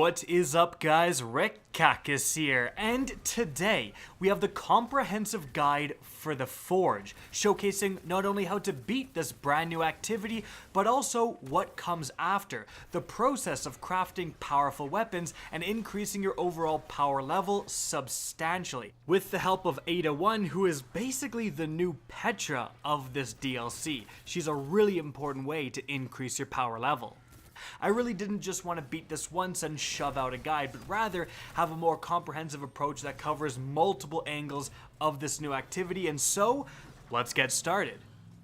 What is up, guys? Rick Kakis here, and today we have the comprehensive guide for the Forge, showcasing not only how to beat this brand new activity, but also what comes after, the process of crafting powerful weapons and increasing your overall power level substantially, with the help of ADA-1, who is basically the new Petra of this DLC. She's a really important way to increase your power level. I really didn't just want to beat this once and shove out a guide, but rather have a more comprehensive approach that covers multiple angles of this new activity, and so, let's get started.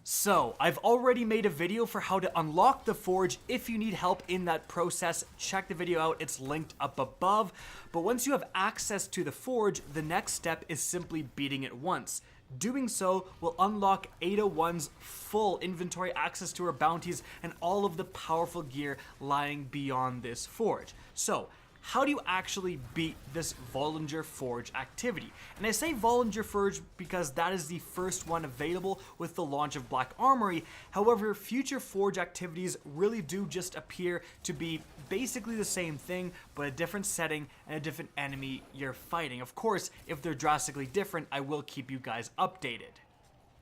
So, I've already made a video for how to unlock the Forge. If you need help in that process, check the video out, it's linked up above. But once you have access to the Forge, the next step is simply beating it once. Doing so will unlock ADA-1's full inventory, access to her bounties, and all of the powerful gear lying beyond this Forge. So, how do you actually beat this Volundr Forge activity? And I say Volundr Forge because that is the first one available with the launch of Black Armory. However, future Forge activities really do just appear to be basically the same thing, but a different setting and a different enemy you're fighting. Of course, if they're drastically different, I will keep you guys updated.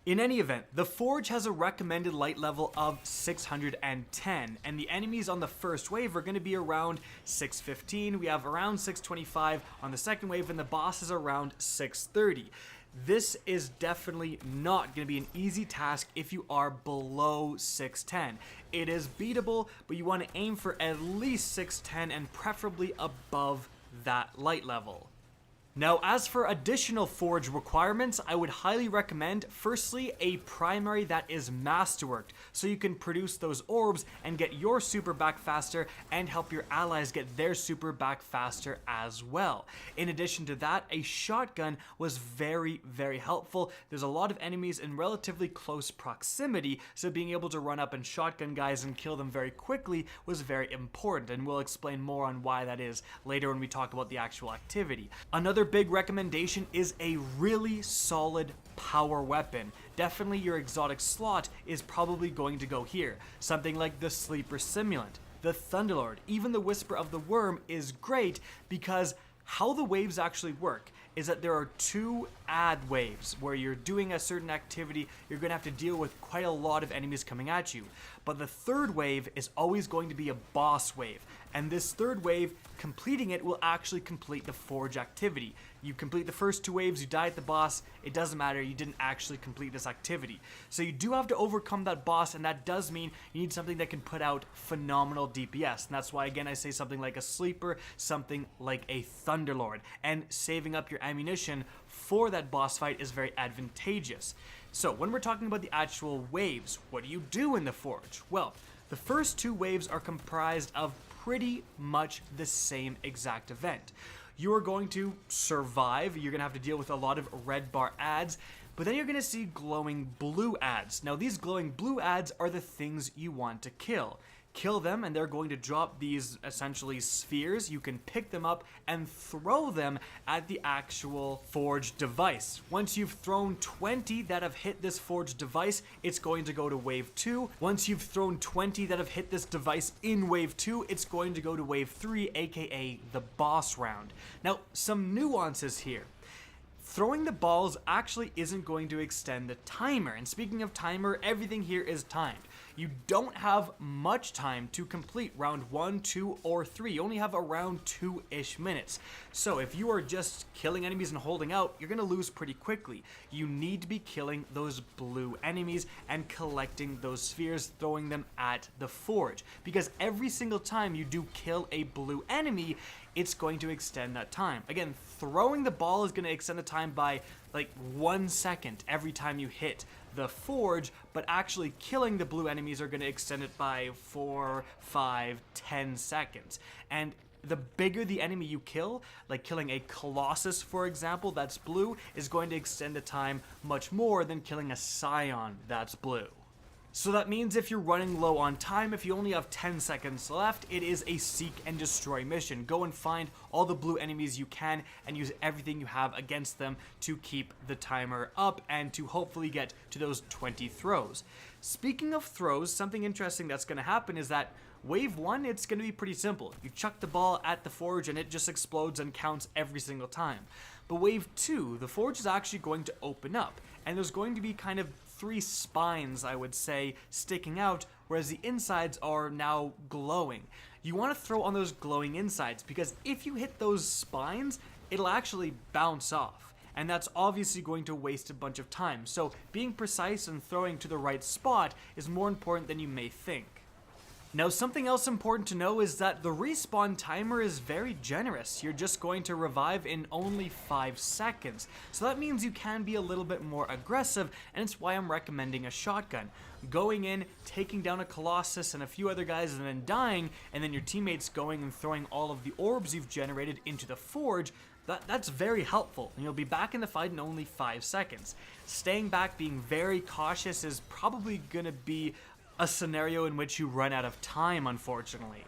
In any event, the Forge has a recommended light level of 610, and the enemies on the first wave are going to be around 615, we have around 625 on the second wave, and the boss is around 630. This is definitely not going to be an easy task if you are below 610. It is beatable, but you want to aim for at least 610 and preferably above that light level. Now, as for additional Forge requirements, I would highly recommend, firstly, a primary that is masterworked, so you can produce those orbs and get your super back faster and help your allies get their super back faster as well. In addition to that, a shotgun was very, very helpful. There's a lot of enemies in relatively close proximity, so being able to run up and shotgun guys and kill them very quickly was very important, and we'll explain more on why that is later when we talk about the actual activity. Another big recommendation is a really solid power weapon. Definitely your exotic slot is probably going to go here. Something like the Sleeper Simulant, the Thunderlord, even the Whisper of the Worm is great because how the waves actually work is that there are two ad waves where you're doing a certain activity, you're going to have to deal with quite a lot of enemies coming at you. But the third wave is always going to be a boss wave, and this third wave, completing it will actually complete the Forge activity. You complete the first two waves, you die at the boss, it doesn't matter, you didn't actually complete this activity. So you do have to overcome that boss, and that does mean you need something that can put out phenomenal DPS. And that's why, again, I say something like a Sleeper, something like a Thunderlord, and saving up your ammunition for that boss fight is very advantageous. So when we're talking about the actual waves, what do you do in the Forge? Well, the first two waves are comprised of pretty much the same exact event. You are going to survive, you're going to have to deal with a lot of red bar ads, but then you're going to see glowing blue ads. Now these glowing blue ads are the things you want to kill. Kill them and they're going to drop these essentially spheres. You can pick them up and throw them at the actual Forge device. Once you've thrown 20 that have hit this Forge device, it's going to go to wave 2. Once you've thrown 20 that have hit this device in wave 2, it's going to go to wave 3, aka the boss round. Now, some nuances here. Throwing the balls actually isn't going to extend the timer, and speaking of timer, everything here is timed. You don't have much time to complete round 1, 2, or 3. You only have around 2-ish minutes. So if you are just killing enemies and holding out, you're going to lose pretty quickly. You need to be killing those blue enemies and collecting those spheres, throwing them at the Forge. Because every single time you do kill a blue enemy, it's going to extend that time. Again, throwing the ball is going to extend the time by like 1 second every time you hit the Forge, but actually killing the blue enemies are going to extend it by 4, 5, 10 seconds. And the bigger the enemy you kill, like killing a Colossus, for example, that's blue, is going to extend the time much more than killing a Scion that's blue. So that means if you're running low on time, if you only have 10 seconds left, it is a seek and destroy mission. Go and find all the blue enemies you can and use everything you have against them to keep the timer up and to hopefully get to those 20 throws. Speaking of throws, something interesting that's going to happen is that Wave 1, it's going to be pretty simple. You chuck the ball at the forge and it just explodes and counts every single time. But Wave 2, the forge is actually going to open up, and there's going to be kind of 3 spines, I would say, sticking out, whereas the insides are now glowing. You want to throw on those glowing insides, because if you hit those spines, it'll actually bounce off. And that's obviously going to waste a bunch of time. So being precise and throwing to the right spot is more important than you may think. Now, something else important to know is that the respawn timer is very generous. You're just going to revive in only 5 seconds. So that means you can be a little bit more aggressive, and it's why I'm recommending a shotgun. Going in, taking down a Colossus and a few other guys, and then dying, and then your teammates going and throwing all of the orbs you've generated into the forge, that's very helpful, and you'll be back in the fight in only 5 seconds. Staying back, being very cautious is probably gonna be a scenario in which you run out of time, unfortunately.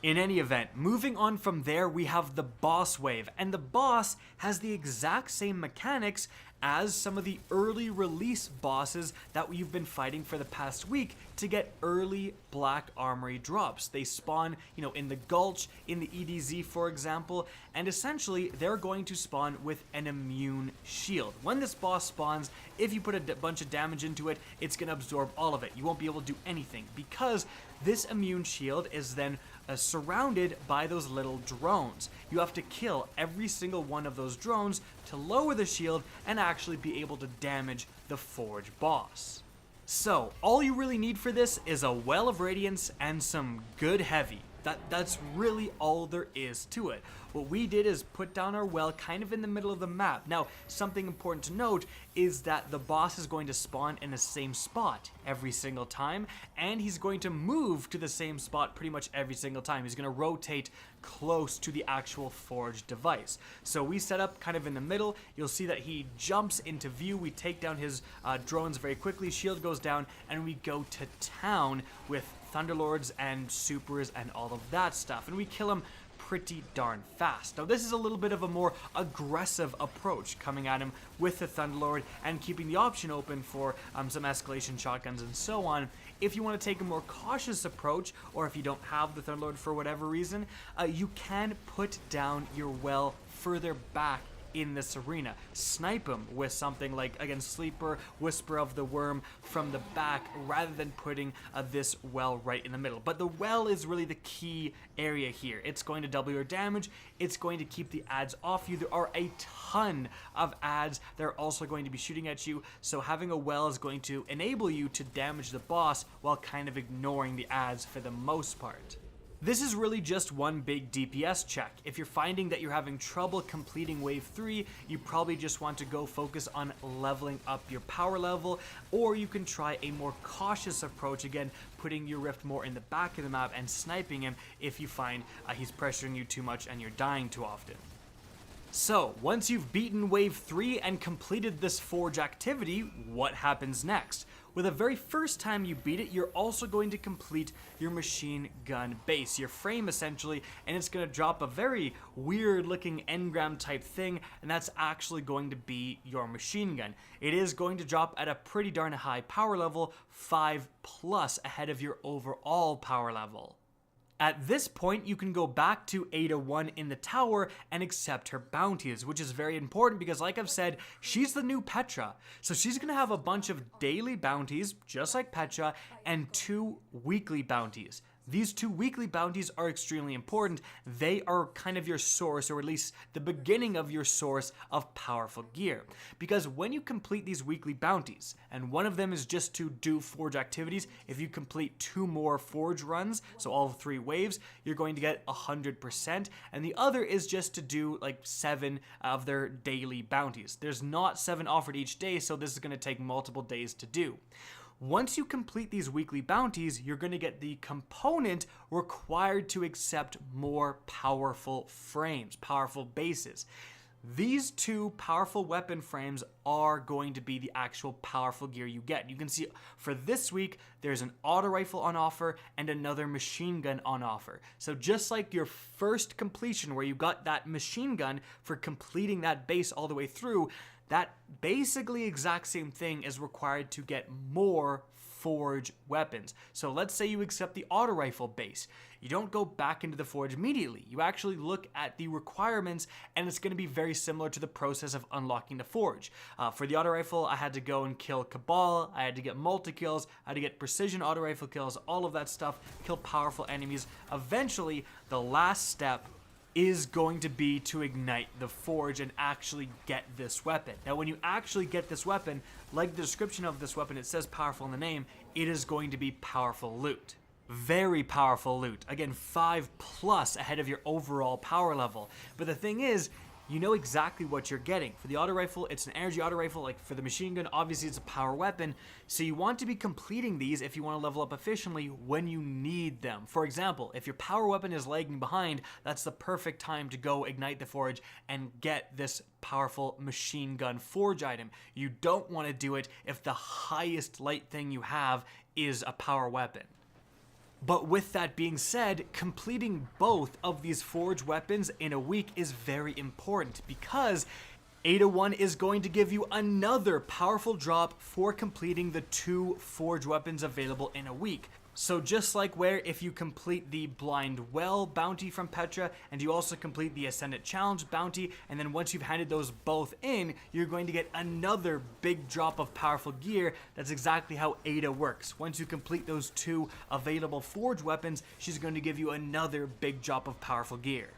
In any event, moving on from there, we have the boss wave, and the boss has the exact same mechanics as some of the early release bosses that we've been fighting for the past week to get early Black Armory drops. They spawn, in the Gulch, in the EDZ, for example, and essentially they're going to spawn with an immune shield. When this boss spawns, if you put a bunch of damage into it, it's going to absorb all of it. You won't be able to do anything because this immune shield is then surrounded by those little drones. You have to kill every single one of those drones to lower the shield and actually be able to damage the Forge boss. So, all you really need for this is a Well of Radiance and some good heavy. That's really all there is to it. What we did is put down our well kind of in the middle of the map. Now, something important to note is that the boss is going to spawn in the same spot every single time, and he's going to move to the same spot pretty much every single time. He's going to rotate close to the actual forge device. So we set up kind of in the middle. You'll see that he jumps into view. We take down his drones very quickly. Shield goes down, and we go to town with Thunderlords and Supers and all of that stuff, and we kill him pretty darn fast. Now, this is a little bit of a more aggressive approach, coming at him with the Thunderlord and keeping the option open for some escalation shotguns and so on. If you want to take a more cautious approach, or if you don't have the Thunderlord for whatever reason, you can put down your well further back in this arena. Snipe him with something like, again, Sleeper, Whisper of the Worm from the back, rather than putting this well right in the middle. But the well is really the key area here. It's going to double your damage. It's going to keep the ads off you. There are a ton of ads that are also going to be shooting at you, so having a well is going to enable you to damage the boss while kind of ignoring the ads for the most part. This is really just one big DPS check. If you're finding that you're having trouble completing Wave 3, you probably just want to go focus on leveling up your power level, or you can try a more cautious approach, again, putting your Rift more in the back of the map and sniping him if you find he's pressuring you too much and you're dying too often. So, once you've beaten Wave 3 and completed this Forge activity, what happens next? Well, the very first time you beat it, you're also going to complete your machine gun base, your frame essentially, and it's going to drop a very weird looking engram type thing, and that's actually going to be your machine gun. It is going to drop at a pretty darn high power level, 5+ ahead of your overall power level. At this point, you can go back to ADA-1 in the tower and accept her bounties, which is very important because, like I've said, she's the new Petra. So she's going to have a bunch of daily bounties, just like Petra, and 2 weekly bounties. These 2 weekly bounties are extremely important. They are kind of your source, or at least the beginning of your source of powerful gear. Because when you complete these weekly bounties, and one of them is just to do Forge activities, if you complete 2 more Forge runs, so all 3 waves, you're going to get 100%, and the other is just to do like 7 of their daily bounties. There's not 7 offered each day, so this is going to take multiple days to do. Once you complete these weekly bounties, you're going to get the component required to accept more powerful frames, powerful bases. These two powerful weapon frames are going to be the actual powerful gear you get. You can see for this week, there's an auto rifle on offer and another machine gun on offer. So just like your first completion where you got that machine gun for completing that base all the way through, that basically exact same thing is required to get more forge weapons. So let's say you accept the auto rifle base. You don't go back into the forge immediately. You actually look at the requirements, and it's going to be very similar to the process of unlocking the forge. For the auto rifle, I had to go and kill Cabal, I had to get multi-kills, I had to get precision auto rifle kills, all of that stuff, kill powerful enemies. Eventually, the last step is going to be to ignite the forge and actually get this weapon. Now, when you actually get this weapon, like the description of this weapon, it says powerful in the name, it is going to be powerful loot. Very powerful loot. Again, 5+ ahead of your overall power level. But the thing is, you know exactly what you're getting. For the auto rifle, it's an energy auto rifle. Like for the machine gun, obviously it's a power weapon. So you want to be completing these if you want to level up efficiently when you need them. For example, if your power weapon is lagging behind, that's the perfect time to go ignite the forge and get this powerful machine gun forge item. You don't want to do it if the highest light thing you have is a power weapon. But with that being said, completing both of these forge weapons in a week is very important because ADA-1 is going to give you another powerful drop for completing the 2 forge weapons available in a week. So just like where if you complete the Blind Well bounty from Petra, and you also complete the Ascendant Challenge bounty, and then once you've handed those both in, you're going to get another big drop of powerful gear. That's exactly how ADA works. Once you complete those 2 available forge weapons, she's going to give you another big drop of powerful gear.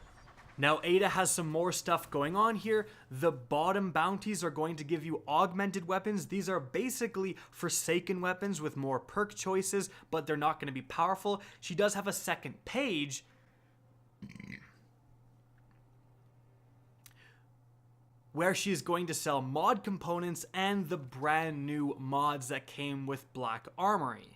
Now, ADA has some more stuff going on here. The bottom bounties are going to give you augmented weapons. These are basically Forsaken weapons with more perk choices, but they're not going to be powerful. She does have a second page where she's going to sell mod components and the brand new mods that came with Black Armory.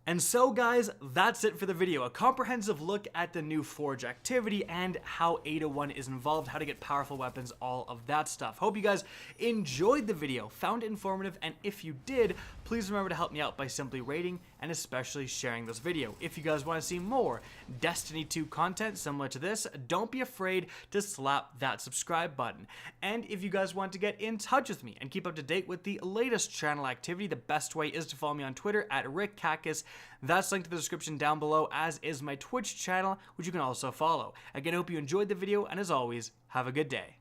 And so guys, that's it for the video. A comprehensive look at the new Forge activity and how ADA-1 is involved, how to get powerful weapons, all of that stuff. Hope you guys enjoyed the video, found it informative, and if you did, please remember to help me out by simply rating and especially sharing this video. If you guys want to see more Destiny 2 content similar to this, don't be afraid to slap that subscribe button. And if you guys want to get in touch with me and keep up to date with the latest channel activity, the best way is to follow me on Twitter at RickCacus. That's linked in the description down below, as is my Twitch channel, which you can also follow. Again, I hope you enjoyed the video, and as always, have a good day.